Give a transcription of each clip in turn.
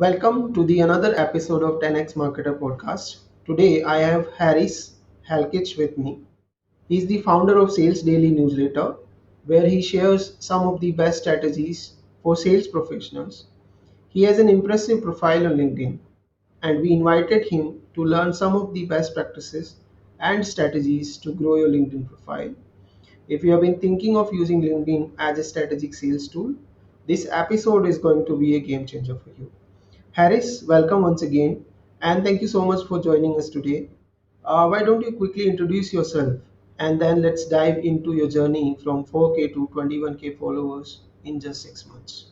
Welcome to the another episode of 10xMarketer podcast. Today I have Harris Halkic with me. He's the founder of Sales Daily newsletter, where he shares some of the best strategies for sales professionals. He has an impressive profile on LinkedIn, and we invited him to learn some of the best practices and strategies to grow your LinkedIn profile. If you have been thinking of using LinkedIn as a strategic sales tool, this episode is going to be a game changer for you. Harris, welcome once again, and thank you so much for joining us today. Why don't you quickly introduce yourself and then let's dive into your journey from 4K to 21K followers in just 6 months?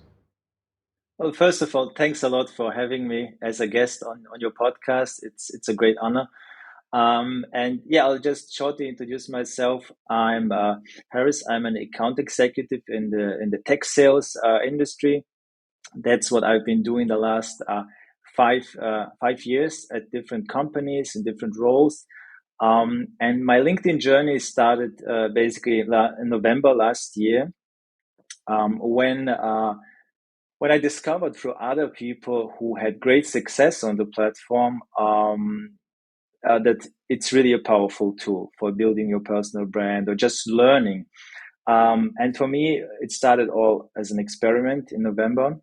Well, first of all, thanks a lot for having me as a guest on your podcast. It's a great honor. And yeah, I'll just shortly introduce myself. I'm Harris. I'm an account executive in the tech sales industry. That's what I've been doing the last 5 years at different companies in different roles. And my LinkedIn journey started basically in November last year when I discovered through other people who had great success on the platform that it's really a powerful tool for building your personal brand or just learning. And for me, it started all as an experiment in November.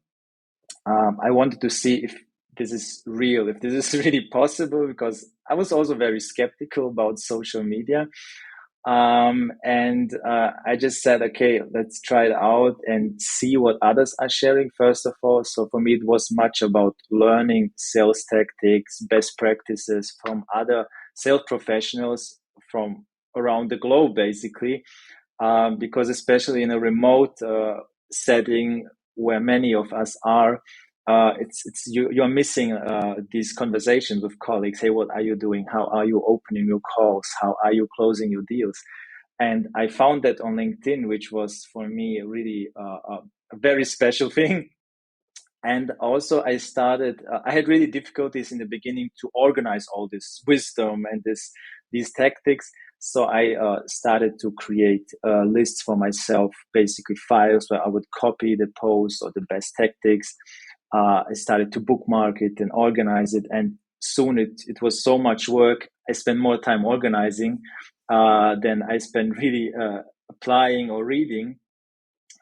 I wanted to see if this is real, if this is really possible, because I was also very skeptical about social media. And I just said, okay, let's try it out and see what others are sharing, first of all. So for me, it was much about learning sales tactics, best practices from other sales professionals from around the globe, basically. Because especially in a remote setting where many of us are, you're missing these conversations with colleagues. Hey, what are you doing? How are you opening your calls? How are you closing your deals? And I found that on LinkedIn, which was for me really a very special thing. And also, I had really difficulties in the beginning to organize all this wisdom and these tactics. So I started to create lists for myself, basically files where I would copy the post or the best tactics. I started to bookmark it and organize it. And soon it was so much work. I spent more time organizing than I spent really applying or reading.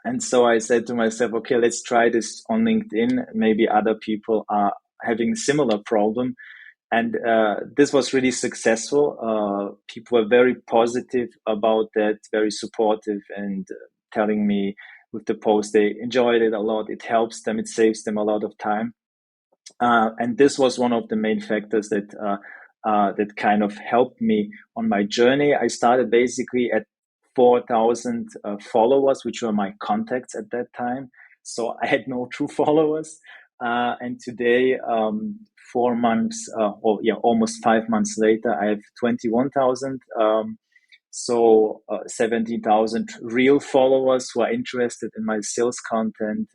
And so I said to myself, okay, let's try this on LinkedIn. Maybe other people are having similar problem. And this was really successful. People were very positive about that, very supportive, and telling me with the post they enjoyed it a lot. It helps them, it saves them a lot of time. And this was one of the main factors that kind of helped me on my journey. I started basically at 4,000 followers, which were my contacts at that time. So I had no true followers. And today, 4 months, or yeah, almost 5 months later, I have 21,000. So 17,000 real followers who are interested in my sales content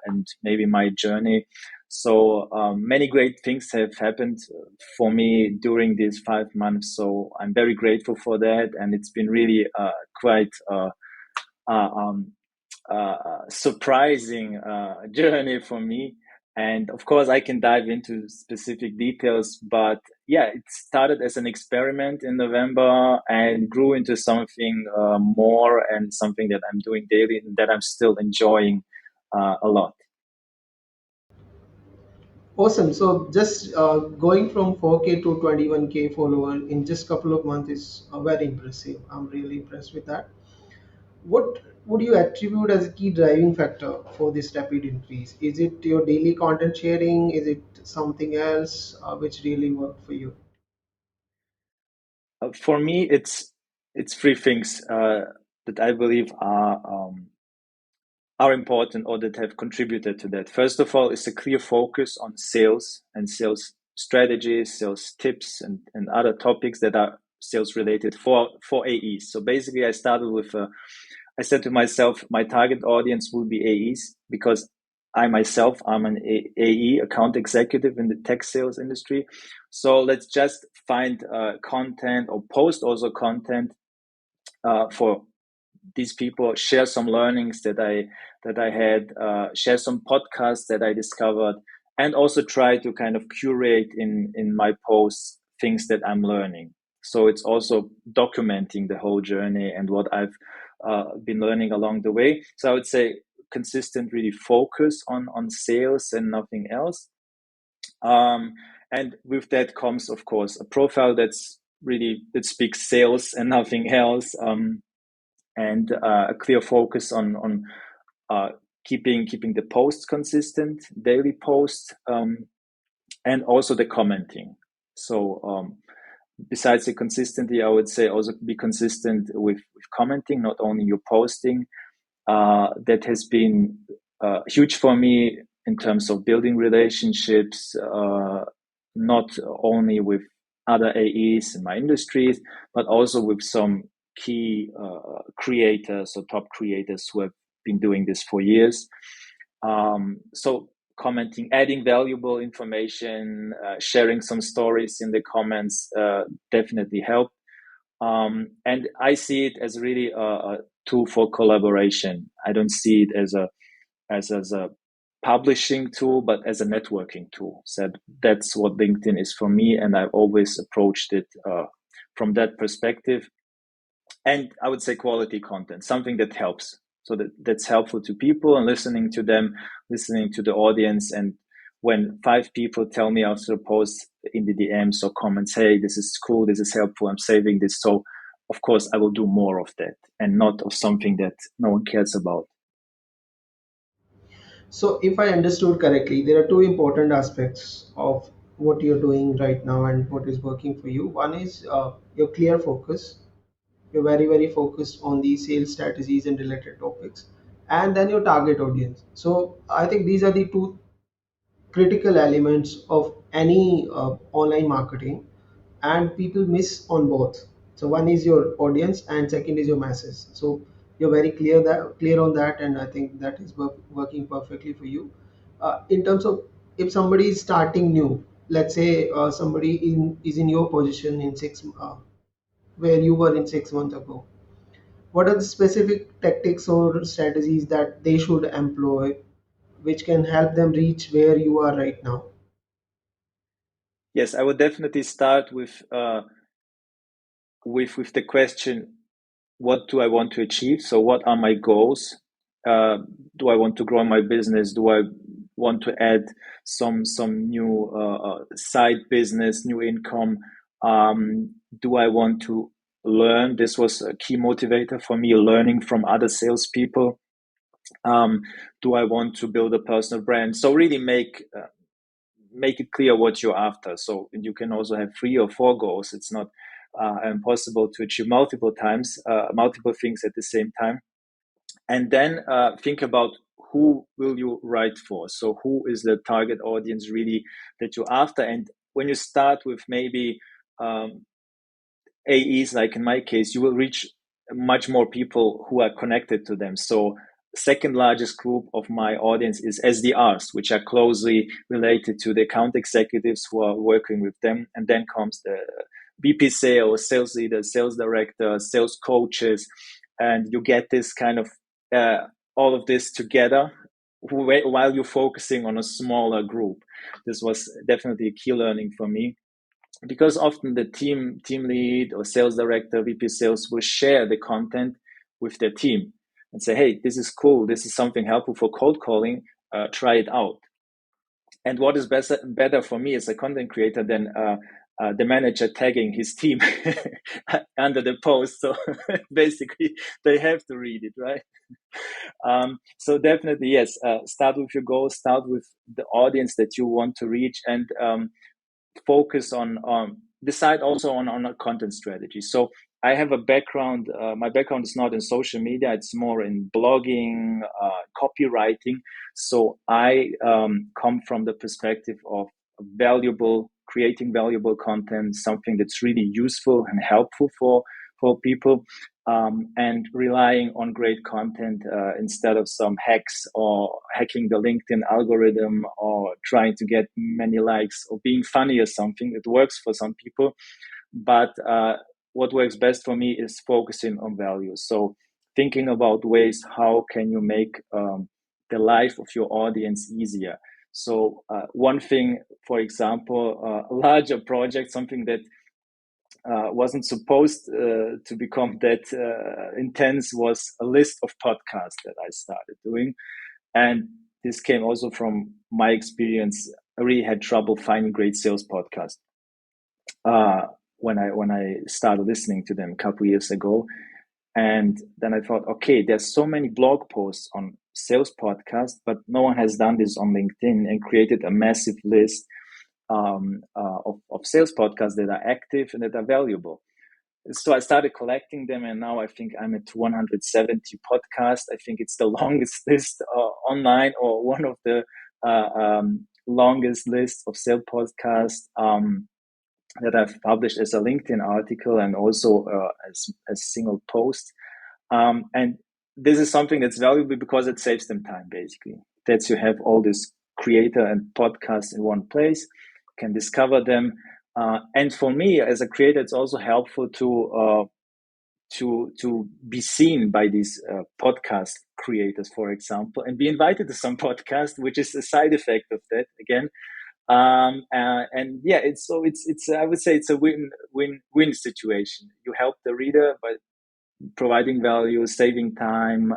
and maybe my journey. So many great things have happened for me during these 5 months. So I'm very grateful for that, and it's been really quite uh, um, surprising journey for me. And of course, I can dive into specific details, but yeah, it started as an experiment in November and grew into something more and something that I'm doing daily and that I'm still enjoying a lot. Awesome. So just going from 4K to 21K follower in just couple of months is very impressive. I'm really impressed with that. What would you attribute as a key driving factor for this rapid increase? Is it your daily content sharing? Is it something else which really worked for you? For me, it's three things that I believe are important or that have contributed to that. First of all, is a clear focus on sales and sales strategies, sales tips, and other topics that are sales related for AEs. So basically, I said to myself, my target audience will be AEs because I myself, I'm an AE account executive in the tech sales industry. So let's just find content or post also content for these people, share some learnings that I had, share some podcasts that I discovered, and also try to kind of curate in my posts things that I'm learning. So it's also documenting the whole journey and what I've been learning along the way. So I would say consistent, really focus on sales and nothing else. Um, and with that comes, of course, a profile that speaks sales and nothing else, and a clear focus on uh, keeping the posts consistent, daily posts, and also the commenting. So besides the consistency, I would say also be consistent with commenting, not only your posting. That has been huge for me in terms of building relationships, not only with other AEs in my industries, but also with some key creators or top creators who have been doing this for years. So commenting, adding valuable information, sharing some stories in the comments definitely help. And I see it as really a tool for collaboration. I don't see it as a publishing tool, but as a networking tool. So that's what LinkedIn is for me, and I've always approached it from that perspective. And I would say quality content, something that helps. So that's helpful to people and listening to them, listening to the audience. And when 5 people tell me after a post in the DMs or comments, hey, this is cool, this is helpful, I'm saving this. So of course I will do more of that and not of something that no one cares about. So, if I understood correctly, there are two important aspects of what you're doing right now and what is working for you. One is your clear focus. You're very, very focused on the sales strategies and related topics, and then your target audience. So, I think these are the two critical elements of any online marketing, and people miss on both. So one is your audience and second is your masses. So you're very clear on that, and I think that is working perfectly for you. In terms of, if somebody is starting new, let's say somebody is in your position in where you were in 6 months ago, what are the specific tactics or strategies that they should employ which can help them reach where you are right now? Yes, I would definitely start with the question, what do I want to achieve? So what are my goals? Do I want to grow my business? Do I want to add some new side business, new income? Do I want to learn? This was a key motivator for me, learning from other salespeople. Um, do I want to build a personal brand? So really make it clear what you're after. So you can also have 3 or 4 goals. It's not impossible to achieve multiple things at the same time. And then think about who will you write for. So who is the target audience really that you're after? And when you start with maybe AEs, like in my case, you will reach much more people who are connected to them. So second largest group of my audience is SDRs, which are closely related to the account executives who are working with them. And then comes the VP sales, sales leaders, sales directors, sales coaches. And you get this kind of all of this together while you're focusing on a smaller group. This was definitely a key learning for me, because often the team lead or sales director, VP sales will share the content with their team and say, hey, this is cool, this is something helpful for cold calling, try it out. And what is better for me as a content creator than the manager tagging his team under the post? So basically they have to read it, right? So definitely, yes, start with your goals, start with the audience that you want to reach, and focus on decide also on a content strategy. So I have a background, my background is not in social media, it's more in blogging, copywriting. So I come from the perspective of valuable creating valuable content, something that's really useful and helpful for people, and relying on great content instead of some hacks or hacking the LinkedIn algorithm or trying to get many likes or being funny or something. It works for some people, but what works best for me is focusing on values. So thinking about ways how can you make the life of your audience easier. So one thing, for example, a larger project, something that wasn't supposed to become that intense, was a list of podcasts that I started doing. And this came also from my experience. I really had trouble finding great sales podcasts when I started listening to them a couple years ago. And then I thought, okay, there's so many blog posts on sales podcasts, but no one has done this on LinkedIn and created a massive list of sales podcasts that are active and that are valuable. So I started collecting them, and now I think I'm at 170 podcasts. I think it's the longest list online, or one of the longest lists of sales podcasts that I've published as a LinkedIn article, and also as a single post. And this is something that's valuable because it saves them time, basically. That you have all this creator and podcasts in one place, can discover them. And for me as a creator, it's also helpful to be seen by these podcast creators, for example, and be invited to some podcast, which is a side effect of that again. And yeah, it's I would say it's a win situation. You help the reader by providing value, saving time,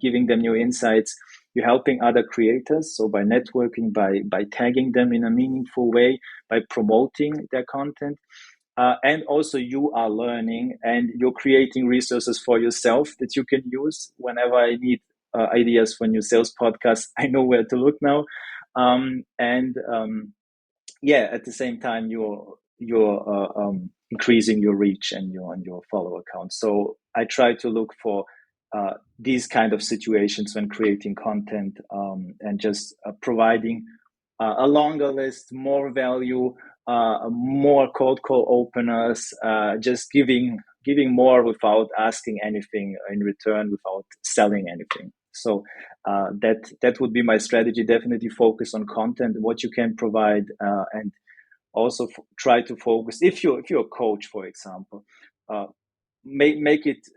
giving them new insights. You're helping other creators, so by networking, by tagging them in a meaningful way, by promoting their content. And also you are learning, and you're creating resources for yourself that you can use whenever I need ideas for new sales podcasts. I know where to look now. And yeah, at the same time, you're increasing your reach and your follower count. So I try to look for these kind of situations when creating content, and just providing a longer list, more value, more cold call openers, just giving more without asking anything in return, without selling anything. So that would be my strategy. Definitely focus on content, what you can provide, and also try to focus. If you're a coach, for example, uh, make it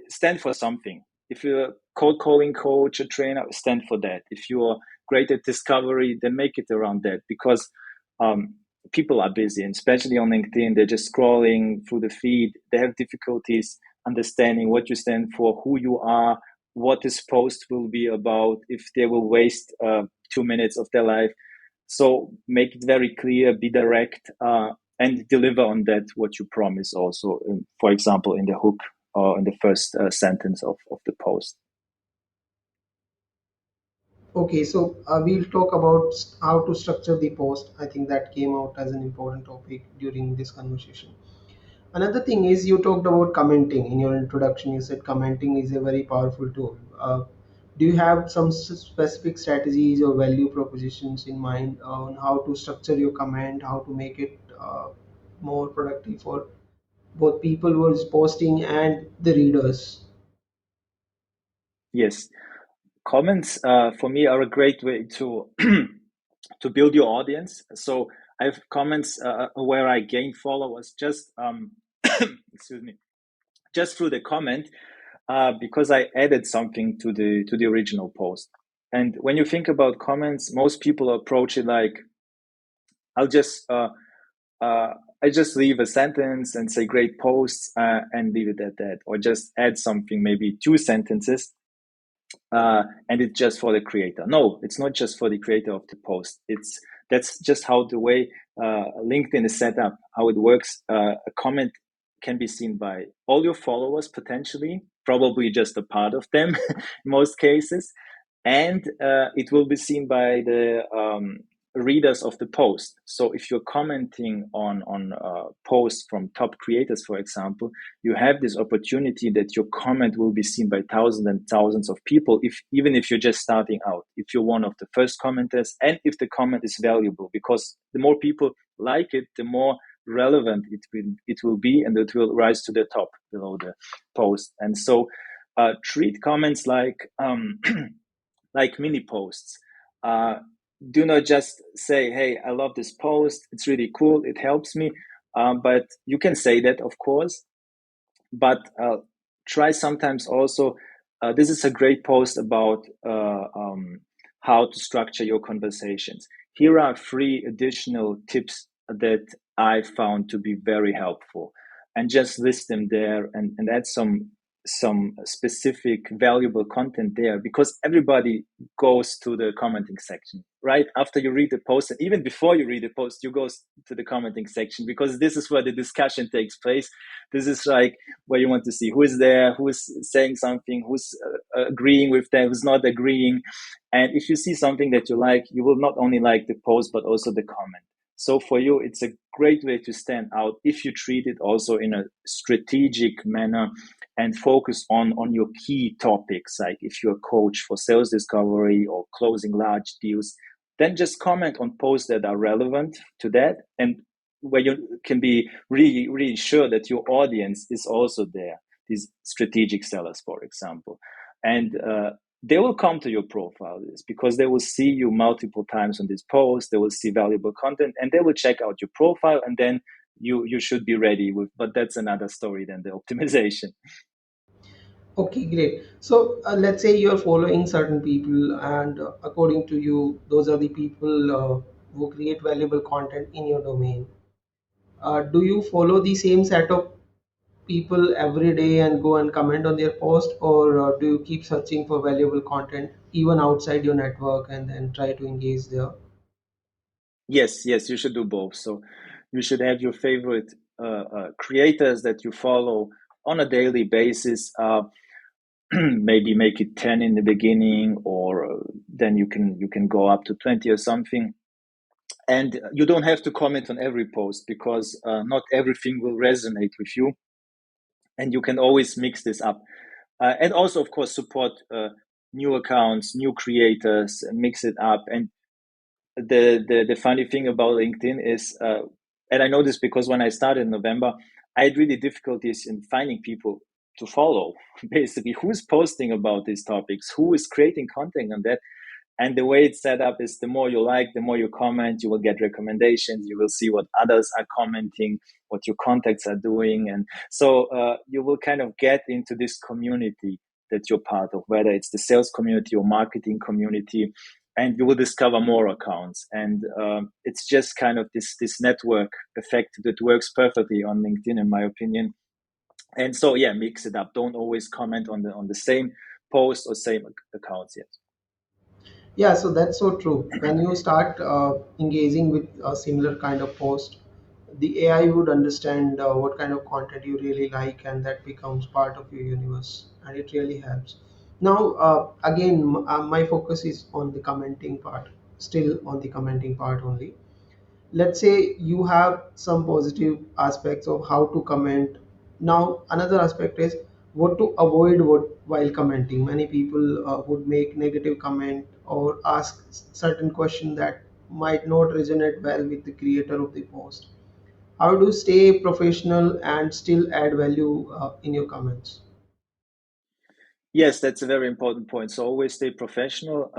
stand for something. If you're a cold calling coach, a trainer, stand for that. If you're great at discovery, then make it around that, because um, people are busy, and especially on LinkedIn, they're just scrolling through the feed. They have difficulties understanding what you stand for, who you are, what this post will be about, if they will waste 2 minutes of their life. So make it very clear, be direct, and deliver on that what you promise also, for example, in the hook or in the first sentence of the post. Okay, so we'll talk about how to structure the post. I think that came out as an important topic during this conversation. Another thing is, you talked about commenting in your introduction. You said commenting is a very powerful tool. Do you have some specific strategies or value propositions in mind on how to structure your comment, how to make it more productive for both people who are posting and the readers? Yes, comments for me are a great way to to build your audience. So I have comments where I gain followers just excuse me, just through the comment, because I added something to the original post. And when you think about comments, most people approach it like, I'll just uh, I just leave a sentence and say great posts, and leave it at that, or just add something, maybe two sentences, and it's just for the creator. No, it's not just for the creator of the post. That's just how the way LinkedIn is set up, how it works. A comment can be seen by all your followers potentially, probably just a part of them in most cases, and it will be seen by the readers of the post. So if you're commenting on posts from top creators, for example, you have this opportunity that your comment will be seen by thousands and thousands of people, if even if you're just starting out, if you're one of the first commenters, and if the comment is valuable, because the more people like it, the more relevant it will be, and it will rise to the top below the post. And so treat comments like mini posts. Uh, do not just say, "Hey, I love this post. It's really cool. It helps me." But you can say that, of course. But try sometimes also. This is a great post about how to structure your conversations. Here are three additional tips that I found to be very helpful, and just list them there, and add some specific valuable content there, because everybody goes to the commenting section right after you read the post, and even before you read the post you go to the commenting section, because this is where the discussion takes place. This is like where you want to see who is there, who is saying something, who's agreeing with them, who's not agreeing. And if you see something that you like, you will not only like the post but also the comment. So for you, it's a great way to stand out if you treat it also in a strategic manner and focus on your key topics. Like if you're a coach for sales discovery or closing large deals, then just comment on posts that are relevant to that, and where you can be really, really sure that your audience is also there, these strategic sellers, for example. And they will come to your profile because they will see you multiple times on this post, they will see valuable content, and they will check out your profile, and then you should be ready with, but that's another story than the optimization. Okay, great. So let's say you're following certain people, and according to you, those are the people who create valuable content in your domain. Do you follow the same set of people every day and go and comment on their post, or do you keep searching for valuable content even outside your network and then try to engage there? Yes, you should do both. So you should have your favorite creators that you follow on a daily basis. Maybe make it 10 in the beginning, or then you can go up to 20 or something. And you don't have to comment on every post, because not everything will resonate with you, and you can always mix this up. And also, of course, support new accounts, new creators, and mix it up. And the funny thing about LinkedIn is, and I know this because when I started in November, I had really difficulties in finding people to follow. Basically, who's posting about these topics, who is creating content on that. And the way it's set up is, the more you like, the more you comment, you will get recommendations, you will see what others are commenting, what your contacts are doing. And so you will kind of get into this community that you're part of, whether it's the sales community or marketing community, and you will discover more accounts. And it's just kind of this network effect that works perfectly on LinkedIn, in my opinion. And so, yeah, mix it up. Don't always comment on the same post or same accounts yet. Yeah, so that's so true. When you start engaging with a similar kind of post, the AI would understand what kind of content you really like, and that becomes part of your universe, and it really helps. Now, again, my focus is on the commenting part, still on the commenting part only. Let's say you have some positive aspects of how to comment. Now another aspect is what to avoid what while commenting. Many people would make negative comment or ask certain question that might not resonate well with the creator of the post. How do you stay professional and still add value in your comments? Yes, that's a very important point. So always stay professional.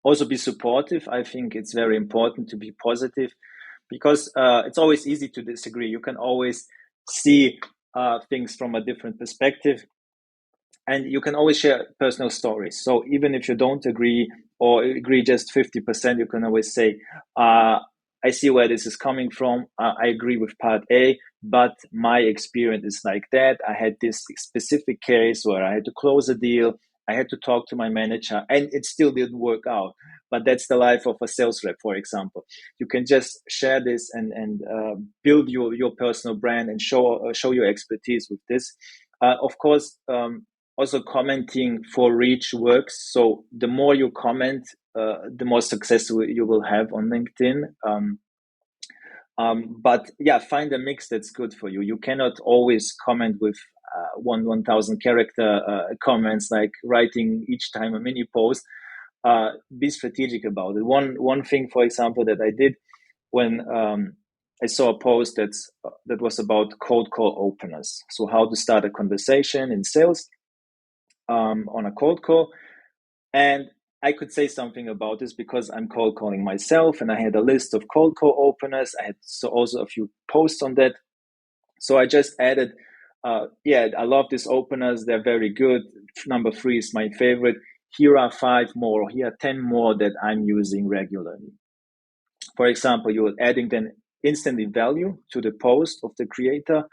Also be supportive. I think it's very important to be positive, because it's always easy to disagree. You can always see things from a different perspective, and you can always share personal stories. So even if you don't agree, or agree just 50%, you can always say, I see where this is coming from. I agree with part A, but my experience is like that. I had this specific case where I had to close a deal. I had to talk to my manager, and it still didn't work out. But that's the life of a sales rep, for example. You can just share this, and build your personal brand, and show your expertise with this. Of course, also commenting for reach works. So the more you comment, the more success you will have on LinkedIn. But yeah, find a mix that's good for you. You cannot always comment with 1,000 character comments, like writing each time a mini post. Be strategic about it. One thing, for example, that I did when I saw a post that was about cold call openers. So how to start a conversation in sales on a cold call. And I could say something about this because I'm cold calling myself, and I had a list of cold call openers. I had also a few posts on that. So I just added, yeah, I love these openers. They're very good. Number 3 is my favorite. here are 5 more, or here are 10 more that I'm using regularly. For example, you're adding then instantly value to the post of the creator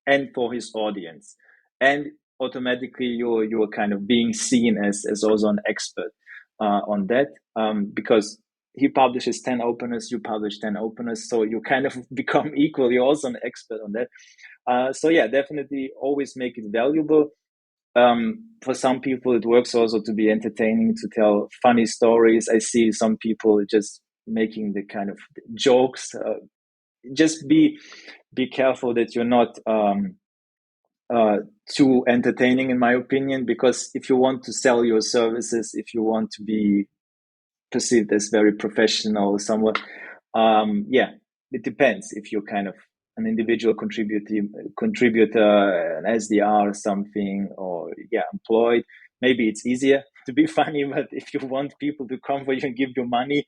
and for his audience, and automatically you're kind of being seen as also an expert on that, because he publishes 10 openers, you publish 10 openers, so you kind of become equally also an expert on that. So yeah, definitely always make it valuable. For some people, it works also to be entertaining, to tell funny stories. I see some people just making the kind of jokes. Just be careful that you're not uh, too entertaining, in my opinion, because if you want to sell your services, if you want to be perceived as very professional somewhat, yeah, it depends. If you're kind of an individual contributor, an SDR or something, or yeah, employed, maybe it's easier to be funny. But if you want people to come for you and give you money,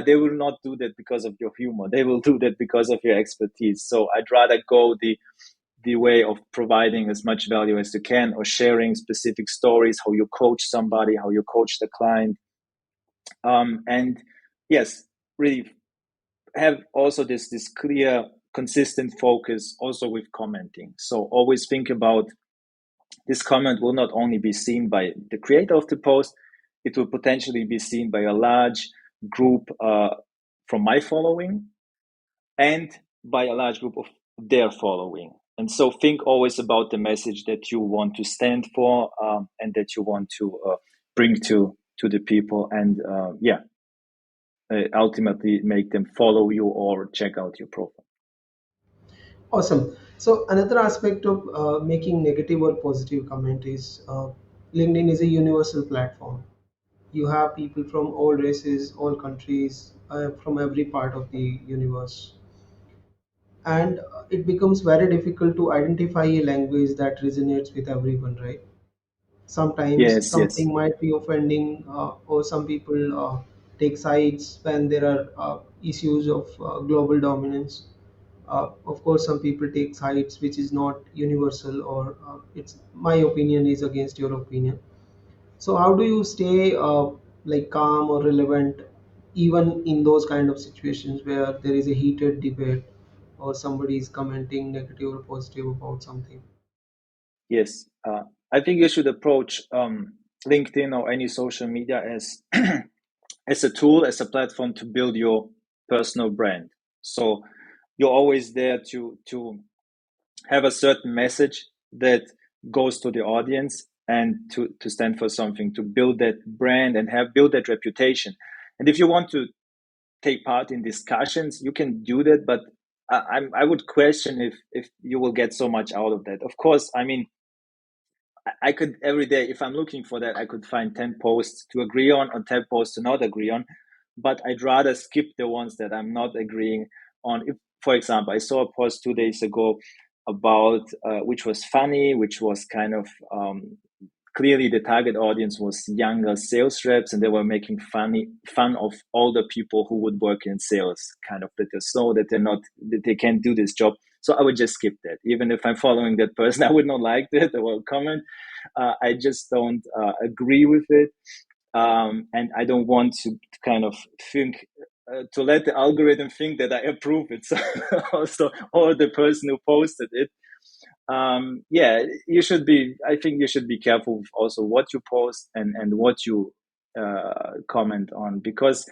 they will not do that because of your humor. They will do that because of your expertise. So I'd rather go the way of providing as much value as you can, or sharing specific stories, how you coach somebody, how you coach the client. And yes, really have also this clear, consistent focus also with commenting. So always think about, this comment will not only be seen by the creator of the post, it will potentially be seen by a large group from my following, and by a large group of their following. And so think always about the message that you want to stand for, and that you want to bring to the people, and yeah, ultimately make them follow you or check out your profile. Awesome. So another aspect of making negative or positive comment is LinkedIn is a universal platform. You have people from all races, all countries, from every part of the universe, and it becomes very difficult to identify a language that resonates with everyone, right? Sometimes Yes, yes, something might be offending, or some people take sides when there are issues of global dominance. Of course, some people take sides which is not universal, or it's my opinion is against your opinion. So how do you stay like calm or relevant even in those kind of situations where there is a heated debate, or somebody is commenting negative or positive about something? yes. I think you should approach LinkedIn or any social media as as a tool, as a platform to build your personal brand. So you're always there to have a certain message that goes to the audience, and to stand for something, to build that brand and have build that reputation. And if you want to take part in discussions, you can do that, but I would question if you will get so much out of that. Of course, I mean, I could every day, if I'm looking for that, I could find 10 posts to agree on, or 10 posts to not agree on. But I'd rather skip the ones that I'm not agreeing on. If, for example, I saw a post 2 days ago about which was funny, which was kind of clearly the target audience was younger sales reps, and they were making fun of older people who would work in sales, kind of that they know that they can't do this job. So I would just skip that. Even if I'm following that person, I would not like that or comment. I just don't agree with it, and I don't want to kind of think. To let the algorithm think that I approve it, so also, or the person who posted it. Yeah, you should be. I think you should be careful with also what you post and what you comment on, because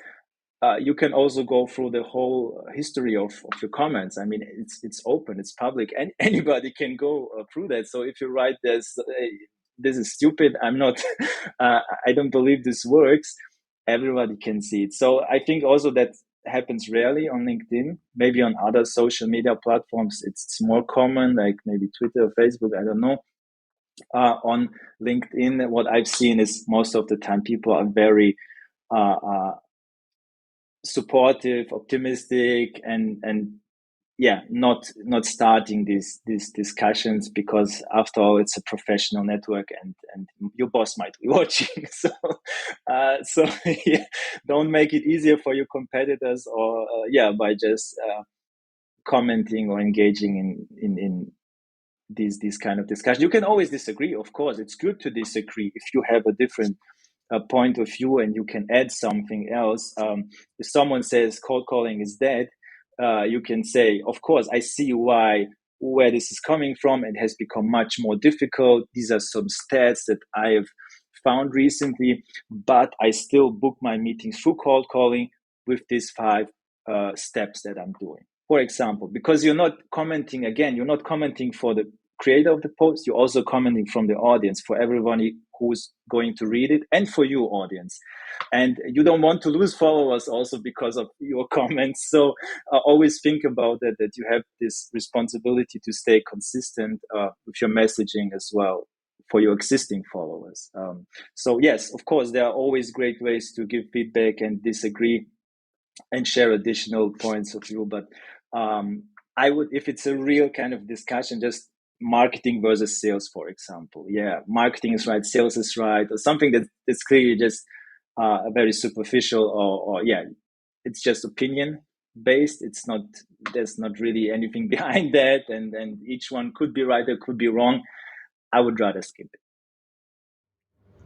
you can also go through the whole history of your comments. I mean, it's open, it's public, and anybody can go through that. So if you write this is stupid, I'm not, I don't believe this works, everybody can see it. So I think also that happens rarely on LinkedIn. Maybe on other social media platforms it's more common, like maybe Twitter or Facebook. I don't know. On LinkedIn, what I've seen is most of the time people are very supportive, optimistic, and yeah, not starting these discussions, because after all, it's a professional network, and your boss might be watching. So yeah, don't make it easier for your competitors, or yeah, by just commenting or engaging in these kind of discussion. You can always disagree, of course. It's good to disagree if you have a different point of view and you can add something else. If someone says cold calling is dead, you can say, of course, I see where this is coming from. It has become much more difficult. These are some stats that I have found recently, but I still book my meetings through cold calling with these 5 steps that I'm doing. For example, because you're not commenting, again, you're not commenting for the creator of the post, you're also commenting from the audience, for everybody who's going to read it, and for you, audience. And you don't want to lose followers also because of your comments. So always think about that you have this responsibility to stay consistent with your messaging as well for your existing followers. So yes, of course, there are always great ways to give feedback and disagree and share additional points of view. But I would, if it's a real kind of discussion, just marketing versus sales, for example. Yeah, marketing is right, sales is right, or something that's clearly just very superficial, or yeah, it's just opinion based. It's not, there's not really anything behind that, and each one could be right or could be wrong. I would rather skip it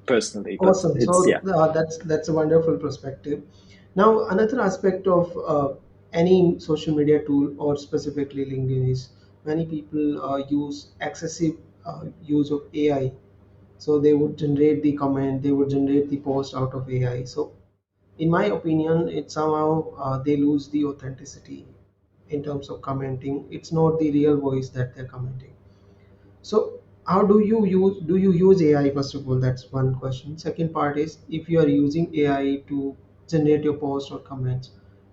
personally, but Awesome. it's, So yeah. that's a wonderful perspective. Now, another aspect of any social media tool, or specifically LinkedIn, is many people use excessive use of AI. So they would generate the comment, they would generate the post out of AI. So, in my opinion, it somehow they lose the authenticity in terms of commenting. It's not the real voice that they're commenting. So how do you use AI? First of all, that's one question. Second part is, if you are using AI to generate your posts or comments,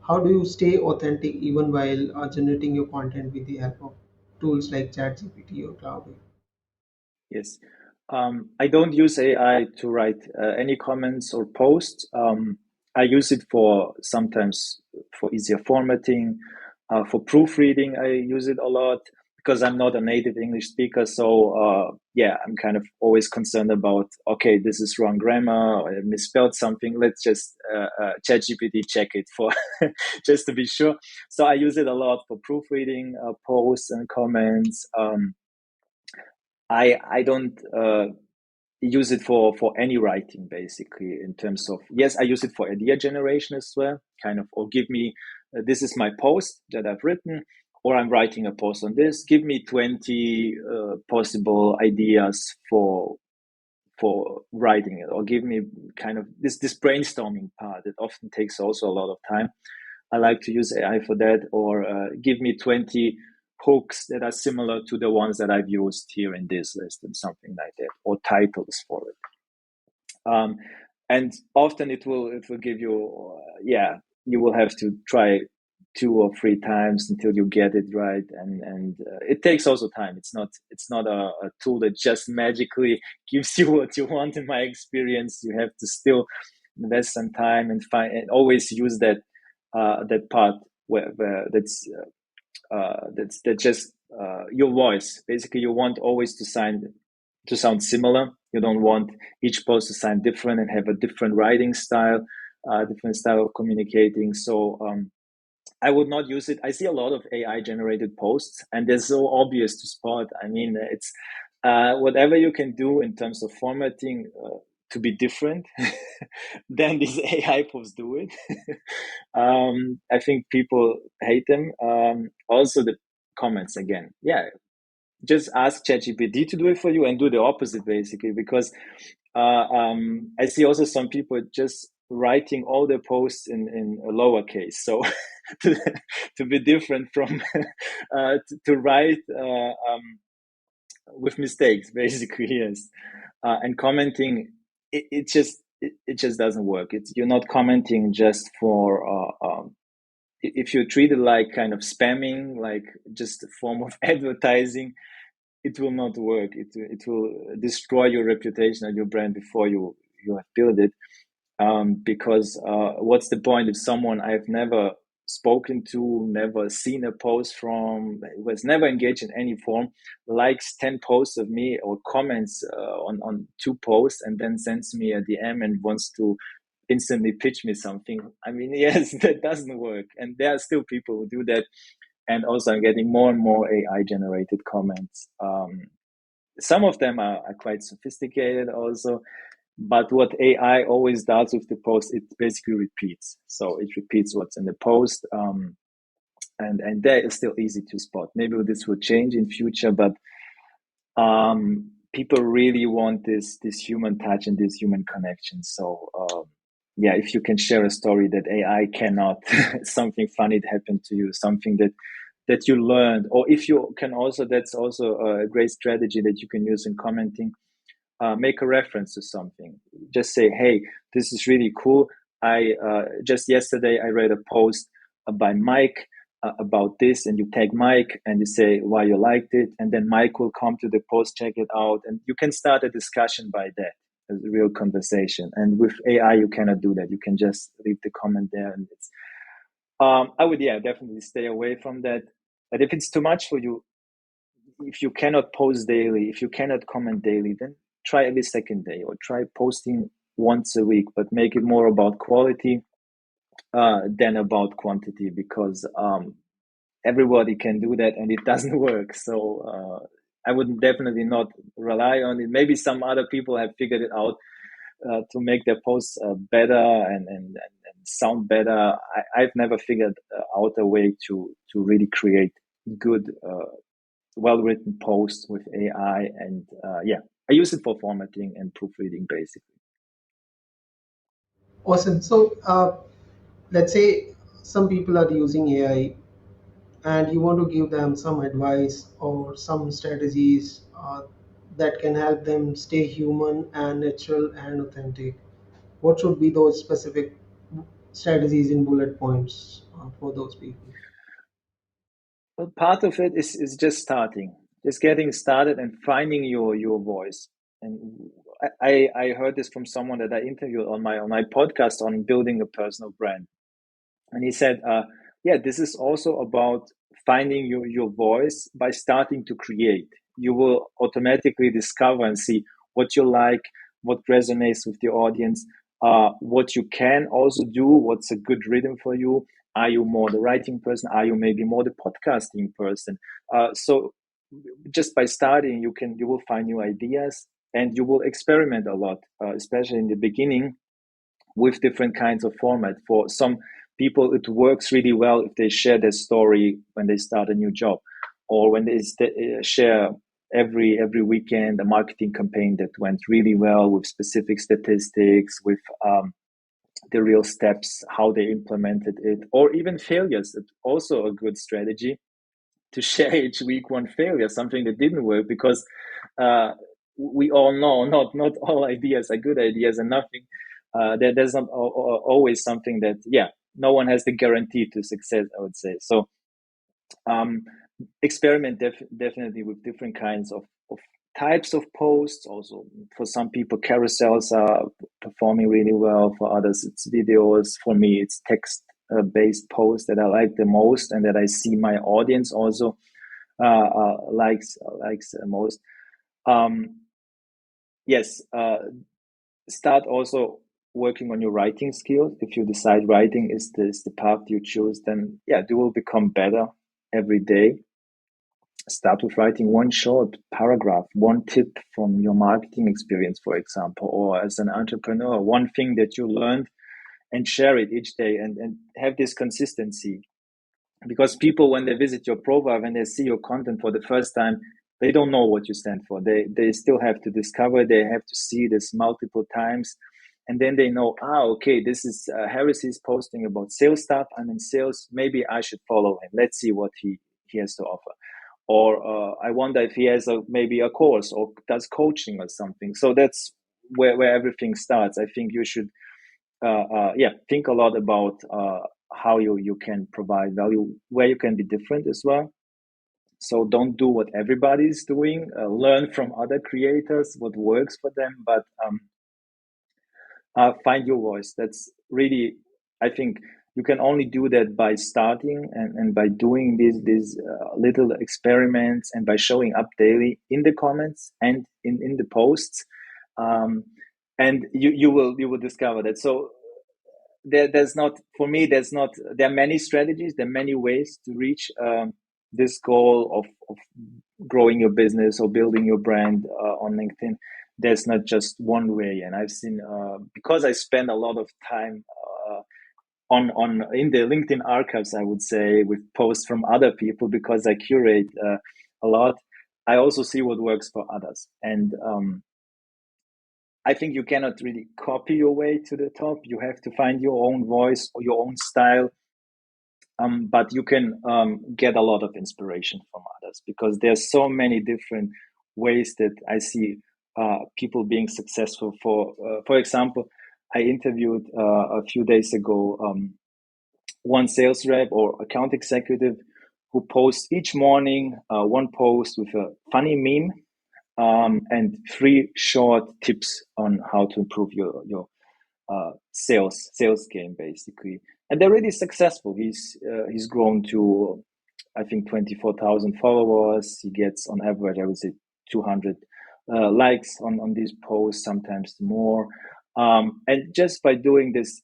how do you stay authentic even while generating your content with the help of tools like ChatGPT or Cloud? Yes. I don't use AI to write any comments or posts. I use it for sometimes for easier formatting, for proofreading. I use it a lot because I'm not a native English speaker. So yeah, I'm kind of always concerned about, okay, this is wrong grammar, or I misspelled something. Let's just ChatGPT check it for just to be sure. So I use it a lot for proofreading posts and comments. I don't use it for any writing, basically, in terms of, yes, I use it for idea generation as well, kind of, or give me this is my post that I've written, or I'm writing a post on this, give me 20 possible ideas for writing it, or give me kind of this brainstorming part. It often takes also a lot of time. I like to use AI for that, or give me 20 hooks that are similar to the ones that I've used here in this list, and something like that, or titles for it. And often it will give you, yeah, you will have to try 2 or 3 times until you get it right, and it takes also time. It's not a tool that just magically gives you what you want. In my experience, you have to still invest some time and find, and always use that part where that's just your voice. Basically, you want always to sound similar. You don't want each post to sound different and have a different writing style, different style of communicating. So I would not use it. I see a lot of AI generated posts, and they're so obvious to spot. I mean, it's whatever you can do in terms of formatting to be different than these AI posts do it. I think people hate them. Also, the comments again. Yeah, just ask ChatGPT to do it for you and do the opposite, basically, because I see also some people just writing all their posts in a lowercase, so to, to be different from to write with mistakes, basically. Yes. And commenting, it just doesn't work. It's, you're not commenting just for if you treat it like kind of spamming, like just a form of advertising, it will not work. It will destroy your reputation and your brand before you have built it. Because what's the point if someone I've never spoken to, never seen a post from, was never engaged in any form, likes 10 posts of me or comments on 2 posts, and then sends me a DM and wants to instantly pitch me something? I mean, yes, that doesn't work. And there are still people who do that. And also, I'm getting more and more AI generated comments. Some of them are quite sophisticated also, But what AI always does with the post, it basically repeats. So it repeats what's in the post, and that is still easy to spot. Maybe this will change in future, but people really want this human touch and this human connection. So yeah, if you can share a story that AI cannot, something funny that happened to you, something that you learned, or if you can also, that's also a great strategy that you can use in commenting. Make a reference to something. Just say, "Hey, this is really cool. I just yesterday I read a post by Mike about this," and you tag Mike and you say why you liked it, and then Mike will come to the post, check it out, and you can start a discussion by that, a real conversation. And with AI, you cannot do that. You can just leave the comment there, and it's. I would, yeah, definitely stay away from that. But if it's too much for you, if you cannot post daily, if you cannot comment daily, then try every second day or try posting once a week, but make it more about quality than about quantity, because everybody can do that and it doesn't work. So I would definitely not rely on it. Maybe some other people have figured it out to make their posts better and sound better. I've never figured out a way to really create good well-written posts with AI, and yeah, I use it for formatting and proofreading basically. Awesome. So, let's say some people are using AI and you want to give them some advice or some strategies that can help them stay human and natural and authentic. What should be those specific strategies in bullet points for those people? But part of it is just starting, just getting started and finding your voice. And I heard this from someone that I interviewed on my podcast on building a personal brand. And he said, yeah, this is also about finding your voice by starting to create. You will automatically discover and see what you like, what resonates with the audience, what you can also do, what's a good rhythm for you. Are you more the writing person? Are you maybe more the podcasting person? So just by starting, you will find new ideas and you will experiment a lot, especially in the beginning with different kinds of format. For some people, it works really well if they share their story when they start a new job, or when they share every weekend a marketing campaign that went really well with specific statistics, with the real steps, how they implemented it, or even failures. It's also a good strategy to share each week one failure, something that didn't work, because uh, we all know not all ideas are good ideas, and nothing there's not always something that, yeah, no one has the guarantee to success, I would say. So um, experiment definitely with different kinds of types of posts. Also, for some people, carousels are performing really well. For others, it's videos. For me, it's text based posts that I like the most and that I see my audience also likes most. Um, yes, start also working on your writing skills. If you decide writing is the path you choose, then yeah, you will become better every day. Start with writing one short paragraph, one tip from your marketing experience, for example, or as an entrepreneur, one thing that you learned, and share it each day, and have this consistency. Because people, when they visit your profile, when they see your content for the first time, they don't know what you stand for. They still have to discover. They have to see this multiple times, and then they know, okay, this is Harris is posting about sales stuff. I'm in sales. Maybe I should follow him. Let's see what he has to offer. Or I wonder if he has maybe a course or does coaching or something. So that's where everything starts. I think you should yeah, think a lot about how you can provide value, where you can be different as well. So don't do what everybody's doing. Learn from other creators what works for them, but find your voice. That's really, I think, you can only do that by starting and by doing these little experiments, and by showing up daily in the comments and in the posts, um, and you will discover that. So there's not, for me, there are many strategies, there are many ways to reach this goal of growing your business or building your brand on LinkedIn. there's not just one way. And I've seen, because I spend a lot of time on in the LinkedIn archives, I would say, with posts from other people, because I curate a lot. I also see what works for others, and I think you cannot really copy your way to the top. You have to find your own voice or your own style. But you can get a lot of inspiration from others, because there's so many different ways that I see people being successful. For example, I interviewed a few days ago one sales rep or account executive who posts each morning one post with a funny meme and three short tips on how to improve your sales game, basically. And they're really successful. He's grown to, I think, 24,000 followers. He gets on average, I would say, 200 likes on these posts, sometimes more. And just by doing this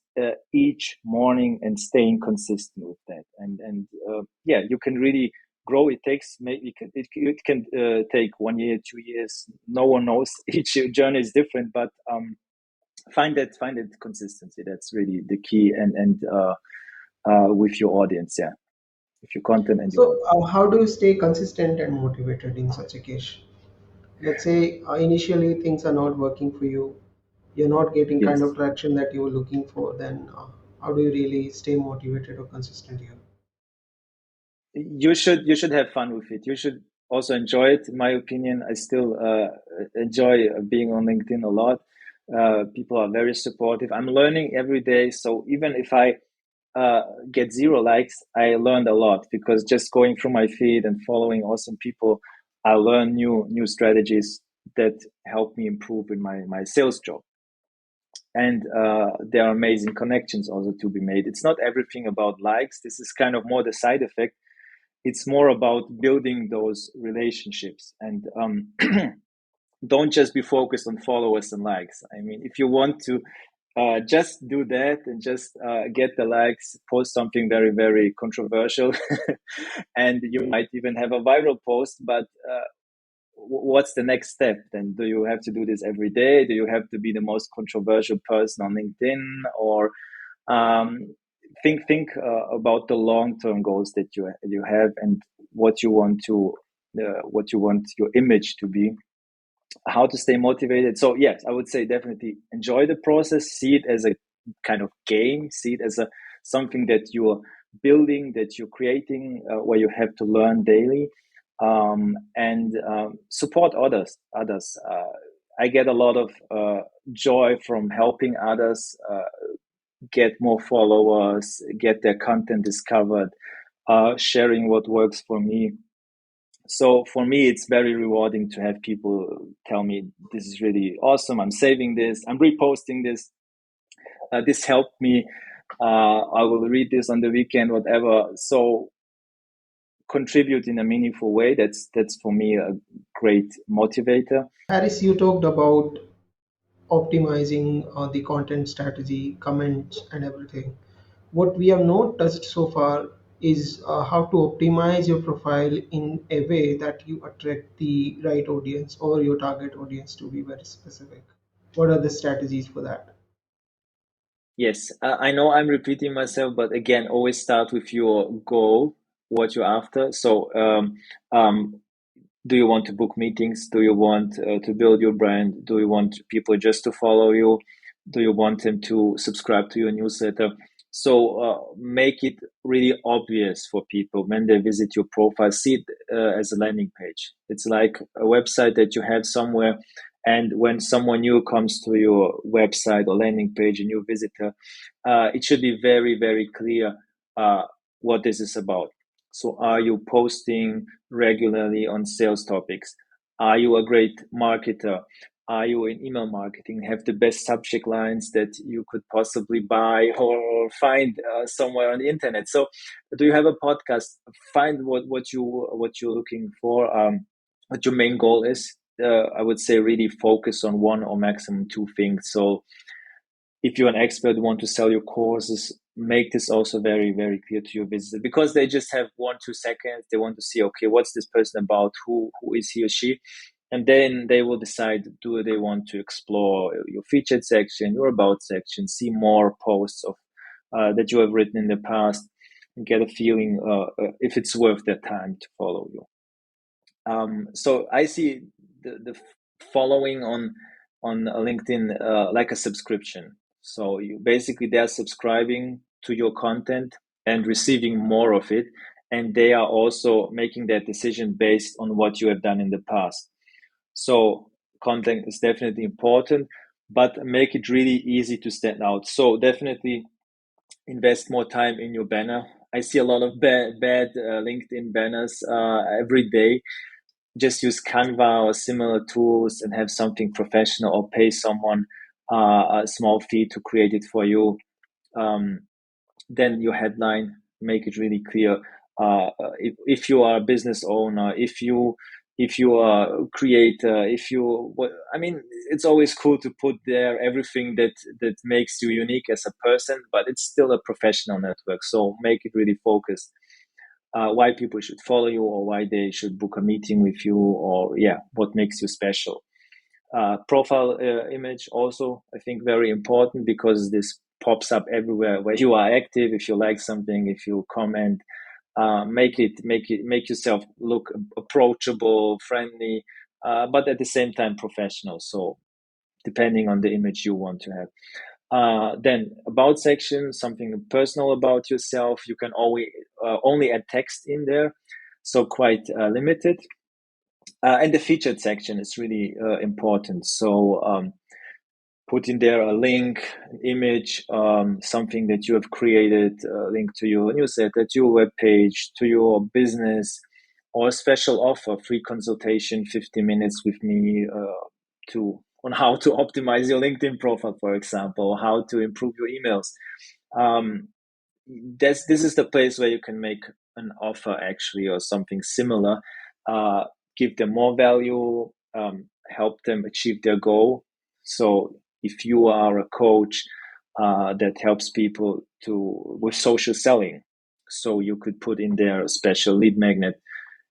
each morning and staying consistent with that, and yeah, you can really grow. It takes maybe it can take 1 year, 2 years. No one knows. Each journey is different, but find that consistency. That's really the key, and with your audience, yeah, with your content and your So, audience. how do you stay consistent and motivated in such a case? Let's say initially things are not working for you, you're not getting kind of Yes, traction that you were looking for, then how do you really stay motivated or consistent here? you should have fun with it. You should also enjoy it. In my opinion, I still enjoy being on LinkedIn a lot. People are very supportive. I'm learning every day, so even if I uh, get zero likes, I learned a lot, because just going through my feed and following awesome people, I learn new strategies that help me improve in my sales job. And there are amazing connections also to be made. It's not everything about likes. This is kind of more the side effect. It's more about building those relationships, and don't just be focused on followers and likes. I mean, if you want to just do that and just get the likes, post something very, very controversial, and you might even have a viral post. But what's the next step? Then do you have to do this every day? Do you have to be the most controversial person on LinkedIn, or um, think about the long term goals that you have, and what you want to what you want your image to be, how to stay motivated. So yes, I would say definitely enjoy the process, see it as a kind of game, see it as a something that you're building, that you're creating, where you have to learn daily, and support others. I get a lot of joy from helping others get more followers, get their content discovered, sharing what works for me. So for me, it's very rewarding to have people tell me, this is really awesome, I'm saving this, I'm reposting this, this helped me, I will read this on the weekend, whatever. So contribute in a meaningful way, that's for me a great motivator. Harris, you talked about optimizing the content strategy, comments, and everything. What we have not touched so far is how to optimize your profile in a way that you attract the right audience or your target audience, to be very specific. What are the strategies for that? Yes, I know I'm repeating myself, but again, always start with your goal, what you're after. So um, do you want to book meetings? Do you want to build your brand? Do you want people just to follow you? Do you want them to subscribe to your newsletter? So make it really obvious for people when they visit your profile. See it as a landing page. It's like a website that you have somewhere. And when someone new comes to your website or landing page, a new visitor, it should be very, very clear uh, what this is about. So, are you posting regularly on sales topics? Are you a great marketer? Are you in email marketing? Have the best subject lines that you could possibly buy or find somewhere on the internet? So, do you have a podcast? Find what you're looking for. What your main goal is. I would say really focus on one or maximum two things. So, if you're an expert, want to sell your courses, make this also very, very clear to your visitor, because they just have 1 2 seconds. They want to see, okay, what's this person about? Who is he or she? and then they will decide, do they want to explore your featured section, your about section, see more posts of that you have written in the past, and get a feeling if it's worth their time to follow you. So I see the following on LinkedIn like a subscription. So you basically, they're subscribing to your content and receiving more of it, and they are also making that decision based on what you have done in the past. So content is definitely important, but make it really easy to stand out. So definitely invest more time in your banner. I see a lot of bad LinkedIn banners every day. Just use Canva or similar tools and have something professional, or pay someone a small fee to create it for you. Um, then your headline, make it really clear. If you are a business owner, if you are a creator, if you, I mean, it's always cool to put there everything that makes you unique as a person, but it's still a professional network. So make it really focused. Why people should follow you, or why they should book a meeting with you, or yeah, what makes you special. Profile image also, I think, very important, because this pops up everywhere where you are active. If you like something, if you comment, make yourself look approachable, friendly, but at the same time professional. So depending on the image you want to have. Then about section, something personal about yourself. You can always only add text in there, so quite limited. And the featured section is really important. So put in there a link, an image, something that you have created, a link to your newsletter, to your webpage, to your business, or a special offer, free consultation, 50 minutes with me to on how to optimize your LinkedIn profile, for example, or how to improve your emails. Um, this is the place where you can make an offer, actually, or something similar. Uh, Give them more value, help them achieve their goal. So if you are a coach that helps people to with social selling, so you could put in there a special lead magnet.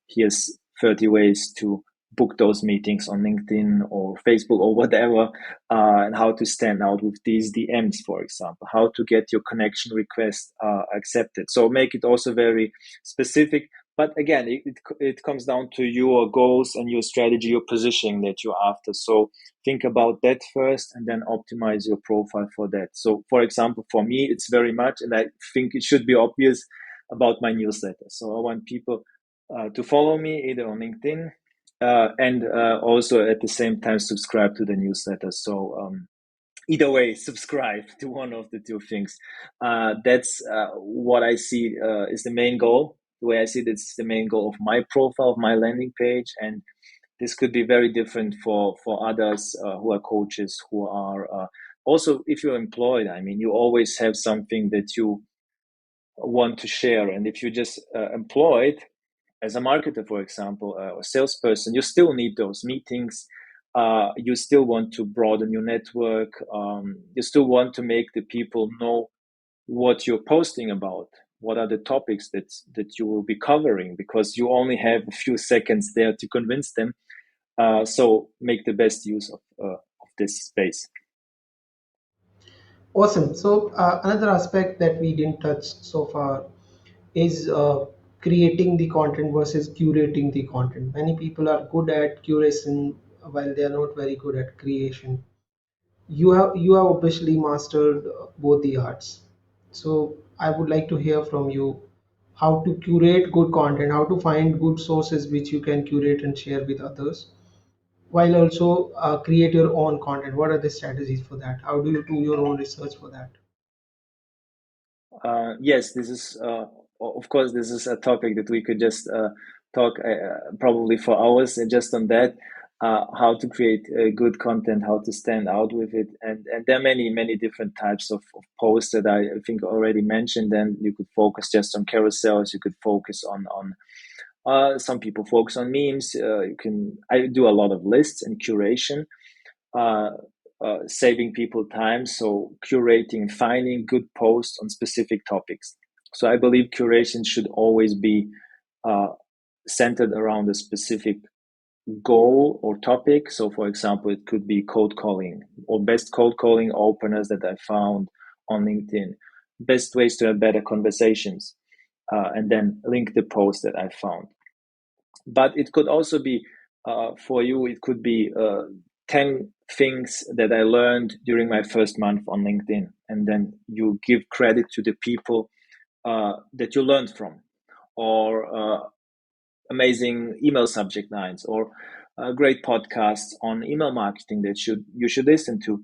Here's 30 ways to book those meetings on LinkedIn or Facebook or whatever, and how to stand out with these DMs, for example, how to get your connection request accepted. So make it also very specific. But again, it comes down to your goals and your strategy, your positioning that you're after. So think about that first, and then optimize your profile for that. So, for example, for me, it's very much, and I think it should be obvious, about my newsletter. So I want people to follow me either on LinkedIn, and also at the same time subscribe to the newsletter. So either way, subscribe to one of the two things. That's what I see is the main goal. The way I see that's the main goal of my profile, of my landing page, and this could be very different for others who are coaches, who are also, if you're employed. I mean, you always have something that you want to share, and if you're just employed as a marketer, for example, or salesperson, you still need those meetings. You still want to broaden your network. You still want to make the people know what you're posting about. What are the topics that you will be covering? Because you only have a few seconds there to convince them. So make the best use of this space. Awesome. So another aspect that we didn't touch so far is creating the content versus curating the content. Many people are good at curation while they are not very good at creation. You have officially mastered both the arts. So I would like to hear from you how to curate good content, how to find good sources which you can curate and share with others, while also create your own content. What are the strategies for that? How do you do your own research for that? Yes, this is, of course, this is a topic that we could just talk probably for hours just on that. How to create good content, how to stand out with it, and there are many different types of posts that I think already mentioned. Then you could focus just on carousels. You could focus on some people focus on memes. You can. I do a lot of lists and curation, uh, saving people time. So curating, finding good posts on specific topics. So I believe curation should always be uh, centered around a specific goal or topic. So, for example, it could be cold calling or best cold calling openers that I found on LinkedIn, best ways to have better conversations, and then link the post that I found. But it could also be for you, it could be 10 things that I learned during my first month on LinkedIn. And then you give credit to the people that you learned from, or amazing email subject lines, or great podcasts on email marketing that you should listen to.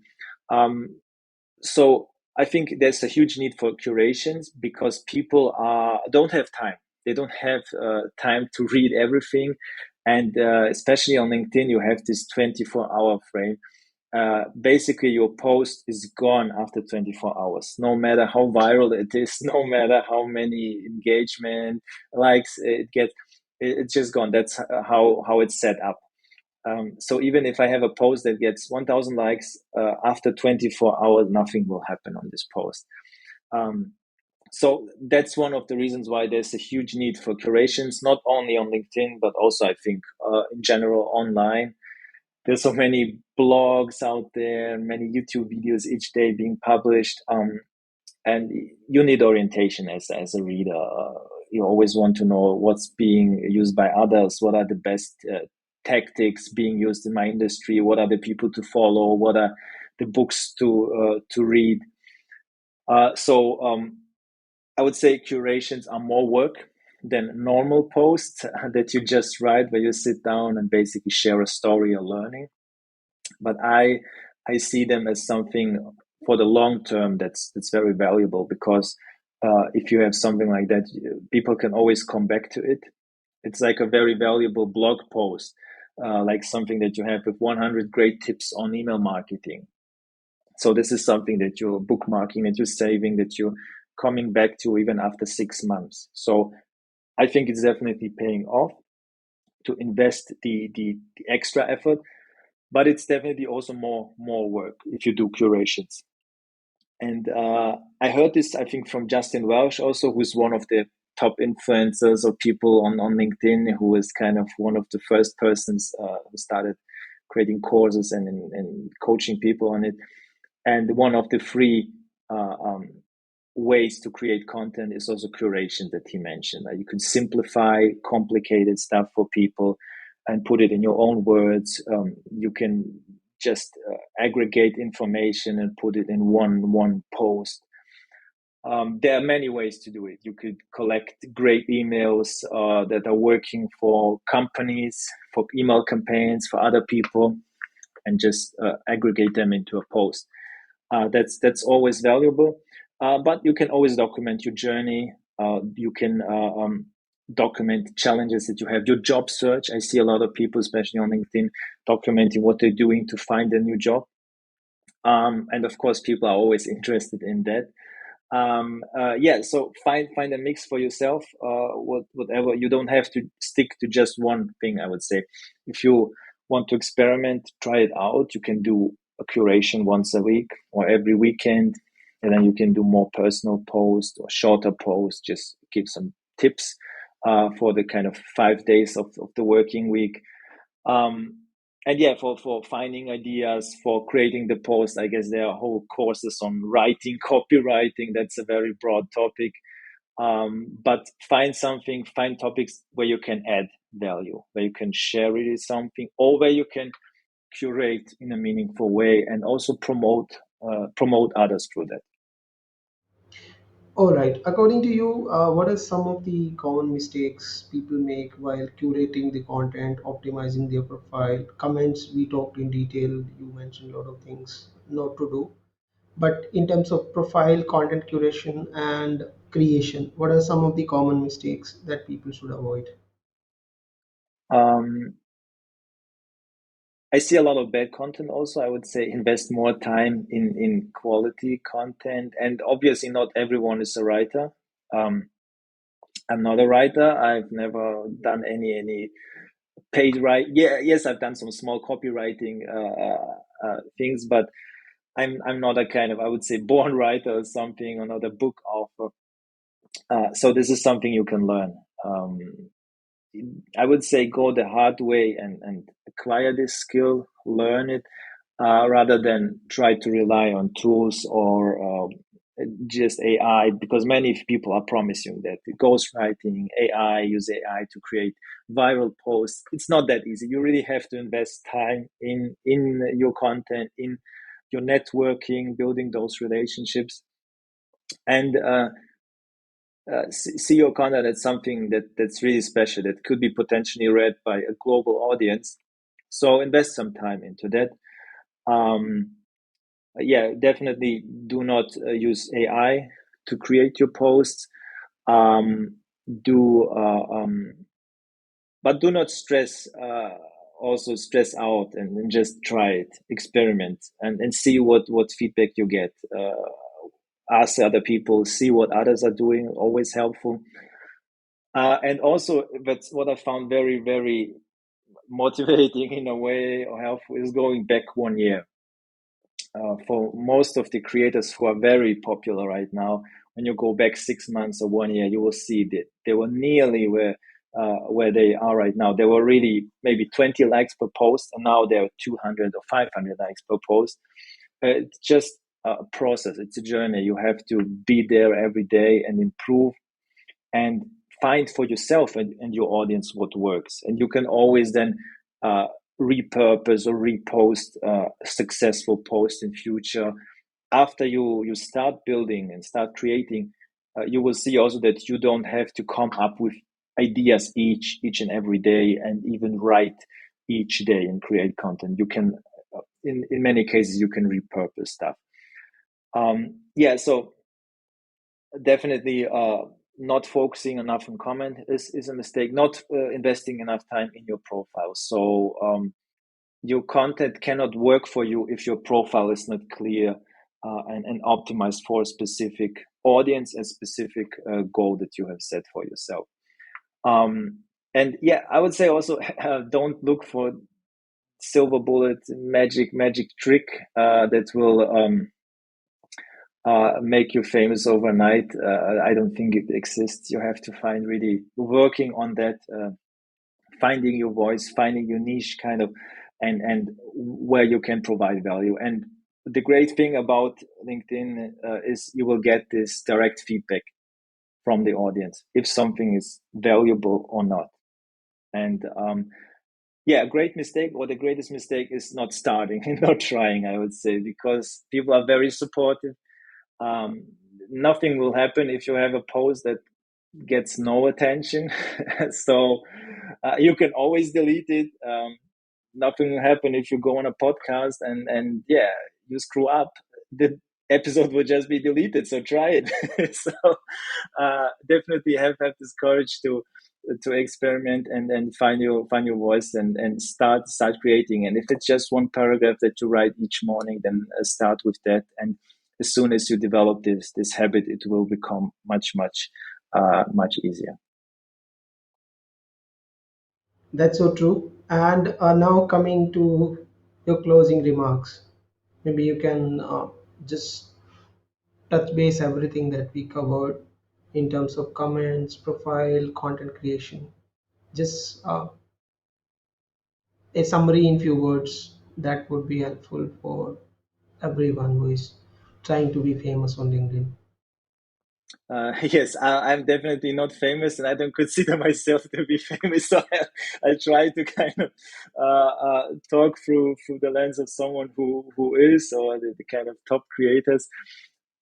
So I think there's a huge need for curations because people don't have time. They don't have time to read everything, and especially on LinkedIn, you have this 24-hour frame. Basically, your post is gone after 24 hours. No matter how viral it is, no matter how many engagement likes it gets, it's just gone. That's how it's set up. So even if I have a post that gets 1,000 likes, after 24 hours, nothing will happen on this post. Um, so that's one of the reasons why there's a huge need for curations, not only on LinkedIn, but also I think in general online. There's so many blogs out there, many YouTube videos each day being published. And you need orientation as a reader. You always want to know what's being used by others, what are the best tactics being used in my industry, what are the people to follow, what are the books to read. So I would say curations are more work than normal posts that you just write, where you sit down and basically share a story or learning. But I see them as something for the long term that's very valuable, because if you have something like that, people can always come back to it. It's like a very valuable blog post, like something that you have with 100 great tips on email marketing. So this is something that you're bookmarking, that you're saving, that you're coming back to even after 6 months. So I think it's definitely paying off to invest the extra effort, but it's definitely also more work if you do curations. And I heard this, I think, from Justin Welsh also, who's one of the top influencers or people on LinkedIn, who is kind of one of the first persons who started creating courses and coaching people on it. And one of the three ways to create content is also curation that he mentioned. You can simplify complicated stuff for people and put it in your own words. You can just aggregate information and put it in one post. There are many ways to do it. You could collect great emails that are working for companies, for email campaigns, for other people, and just aggregate them into a post. That's always valuable. But you can always document your journey. You can document challenges that you have. Your job search. I see a lot of people, especially on LinkedIn, documenting what they're doing to find a new job. And of course, people are always interested in that. Yeah, so find a mix for yourself. Whatever, you don't have to stick to just one thing. I would say, if you want to experiment, try it out. You can do a curation once a week or every weekend, and then you can do more personal posts or shorter posts. Just give some tips for the kind of 5 days of the working week. And yeah, for finding ideas, for creating the post, I guess there are whole courses on writing, copywriting. That's a very broad topic. But find topics where you can add value, where you can share really something, or where you can curate in a meaningful way and also promote others through that. All right. According to you, what are some of the common mistakes people make while curating the content, optimizing their profile? Comments, we talked in detail. You mentioned a lot of things not to do. But in terms of profile, content curation, and creation, what are some of the common mistakes that people should avoid? Um, I see a lot of bad content also. I would say invest more time in quality content. And obviously, not everyone is a writer. Um, I'm not a writer. I've never done any paid write. Yeah, yes, I've done some small copywriting things, but I'm not a kind of, I would say, born writer or something, or not a book author. So this is something you can learn. Um, I would say go the hard way and acquire this skill, learn it, rather than try to rely on tools or just AI, because many people are promising that ghostwriting, AI, use AI to create viral posts. It's not that easy. You really have to invest time in your content, in your networking, building those relationships, and see your content as something that's really special, that could be potentially read by a global audience. So invest some time into that. Um, yeah, definitely do not use AI to create your posts. Um, do But do not stress. Also stress out and just try it, experiment, and see what feedback you get. Ask other people, see what others are doing. Always helpful. And also, that's what I found very, very motivating in a way, or helpful, is going back 1 year. For most of the creators who are very popular right now, when you go back 6 months or 1 year, you will see that they were nearly where they are right now. They were really maybe 20 likes per post, and now they're 200 or 500 likes per post. It's just a process. It's a journey. You have to be there every day and improve and find for yourself and your audience what works. And you can always then uh, repurpose or repost successful posts in future. After you start building and start creating, you will see also that you don't have to come up with ideas each and every day, and even write each day and create content. You can, in many cases, you can repurpose stuff. Yeah, so definitely not focusing enough on comment is a mistake. Not investing enough time in your profile. So your content cannot work for you if your profile is not clear and optimized for a specific audience and specific goal that you have set for yourself. And yeah, I would say also don't look for silver bullet magic trick that will make you famous overnight. I don't think it exists. You have to find really working on that, finding your voice, finding your niche, kind of, and where you can provide value. And the great thing about LinkedIn is you will get this direct feedback from the audience if something is valuable or not. And yeah, a great mistake, or the greatest mistake, is not starting and not trying, I would say, because people are very supportive. um, Nothing will happen if you have a post that gets no attention. So you can always delete it. Nothing will happen if you go on a podcast and yeah, you screw up. The episode will just be deleted. So try it. So definitely have this courage to experiment and then find your voice and start creating. And if it's just one paragraph that you write each morning, then start with that. And as soon as you develop this habit, it will become much easier. That's so true. And now coming to your closing remarks, maybe you can just touch base everything that we covered in terms of comments, profile, content creation. Just a summary in few words that would be helpful for everyone who is trying to be famous on LinkedIn. Yes, I'm definitely not famous, and I don't consider myself to be famous. So I try to kind of talk through the lens of someone who is, or the kind of top creators.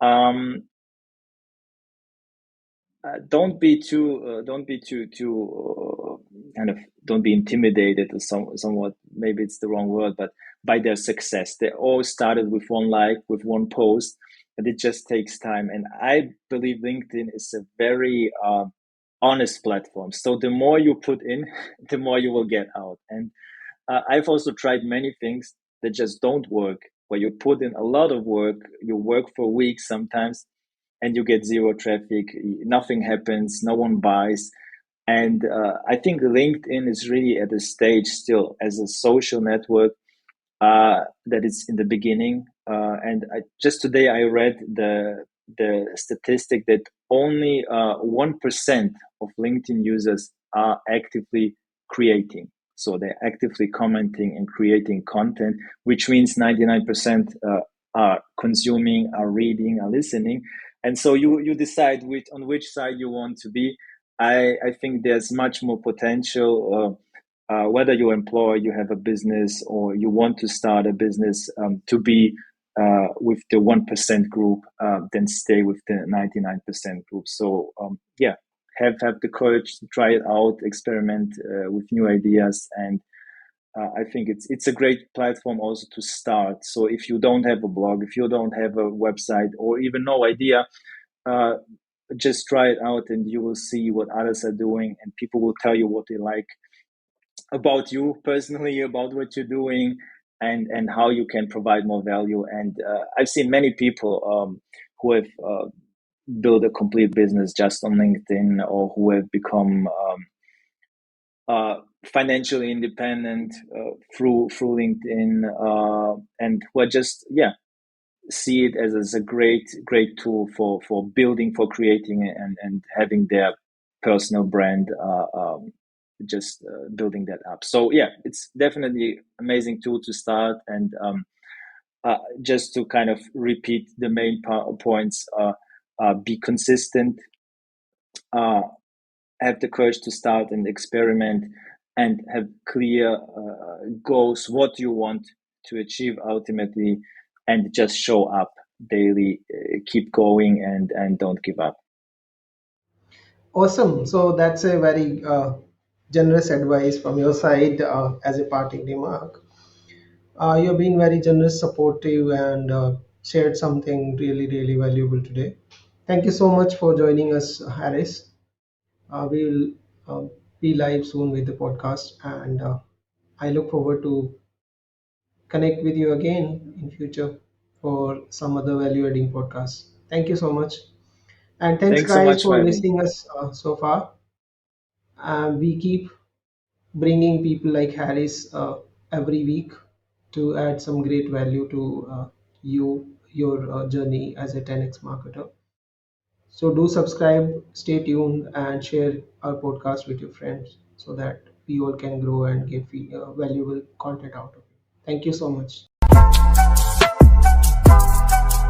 Um, kind of, don't be intimidated, or somewhat, maybe it's the wrong word, but by their success. They all started with one like, with one post, but it just takes time. And I believe LinkedIn is a very honest platform. So the more you put in, the more you will get out. And I've also tried many things that just don't work, where you put in a lot of work, you work for weeks sometimes, and you get zero traffic, nothing happens, no one buys. And I think LinkedIn is really at a stage still as a social network that it's in the beginning. And just today I read the statistic that only 1% of LinkedIn users are actively creating. So they're actively commenting and creating content, which means 99% are consuming, are reading, are listening. And so you decide on which side you want to be. I think there's much more potential, whether you employ, you have a business, or you want to start a business, to be with the 1% group than stay with the 99% group. So yeah, have the courage to try it out, experiment with new ideas, and I think it's a great platform also to start. So if you don't have a blog, if you don't have a website, or even no idea, uh, just try it out, and you will see what others are doing, and people will tell you what they like about you personally, about what you're doing, and how you can provide more value. And I've seen many people who have built a complete business just on LinkedIn, or who have become financially independent through LinkedIn, and who are just, yeah, see it as a great tool for building, for creating, and having their personal brand, just building that up. So yeah, it's definitely amazing tool to start. And just to kind of repeat the main points, be consistent, uh, have the courage to start and experiment, and have clear goals, what you want to achieve ultimately, and just show up daily, keep going, and don't give up. Awesome. So that's a very generous advice from your side as a parting remark. You've been very generous, supportive, and shared something really, really valuable today. Thank you so much for joining us, Harris. We'll be live soon with the podcast, and I look forward to connect with you again in future for some other value adding podcast. Thank you so much, and thanks Thanks so guys much for for having me. listening us so far. We keep bringing people like Harris every week to add some great value to your journey as a 10x marketer. So do subscribe, stay tuned, and share our podcast with your friends so that we all can grow and get valuable content out of it. Thank you so much.